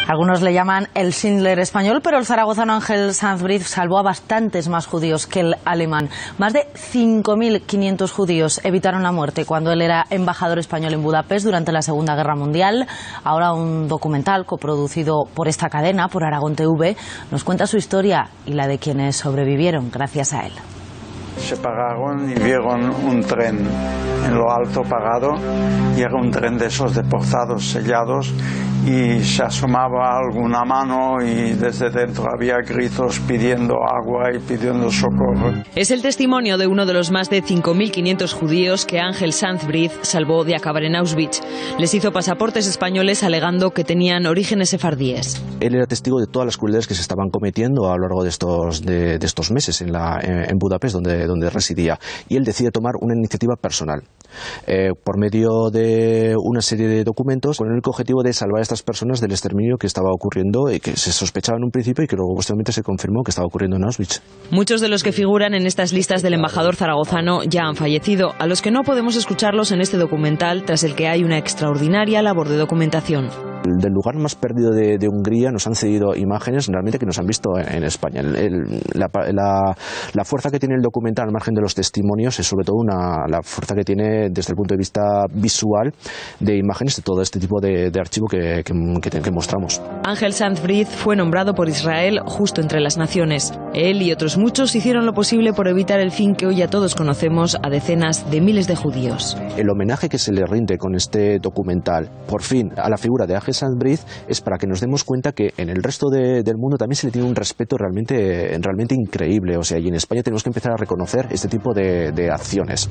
Algunos le llaman el Schindler español, pero el zaragozano Ángel Sanz Briz salvó a bastantes más judíos que el alemán. Más de 5.500 judíos evitaron la muerte cuando él era embajador español en Budapest durante la Segunda Guerra Mundial. Ahora un documental coproducido por esta cadena, por Aragón TV, nos cuenta su historia y la de quienes sobrevivieron gracias a él. Se pararon y vieron un tren en lo alto parado, y era un tren de esos deportados sellados, y se asomaba alguna mano y desde dentro había gritos pidiendo agua y pidiendo socorro. Es el testimonio de uno de los más de 5.500 judíos que Ángel Sanz Briz salvó de acabar en Auschwitz. Les hizo pasaportes españoles alegando que tenían orígenes sefardíes. Él era testigo de todas las crueldades que se estaban cometiendo a lo largo de estos meses en Budapest, donde residía, y él decide tomar una iniciativa personal por medio de una serie de documentos con el único objetivo de salvar a estas personas del exterminio que estaba ocurriendo y que se sospechaba en un principio y que luego posteriormente se confirmó que estaba ocurriendo en Auschwitz. Muchos de los que figuran en estas listas del embajador zaragozano ya han fallecido, a los que no podemos escucharlos en este documental, tras el que hay una extraordinaria labor de documentación. Del lugar más perdido de Hungría nos han cedido imágenes realmente que nos han visto en España. La fuerza que tiene el documental, al margen de los testimonios, es sobre todo la fuerza que tiene desde el punto de vista visual de imágenes de todo este tipo de archivo que mostramos. Ángel Sanz Briz fue nombrado por Israel justo entre las naciones. Él y otros muchos hicieron lo posible por evitar el fin que hoy ya todos conocemos a decenas de miles de judíos. El homenaje que se le rinde con este documental, por fin, a la figura de Ángel Sanz Briz, es para que nos demos cuenta que en el resto del mundo también se le tiene un respeto realmente increíble. O sea, y en España tenemos que empezar a reconocer este tipo de acciones.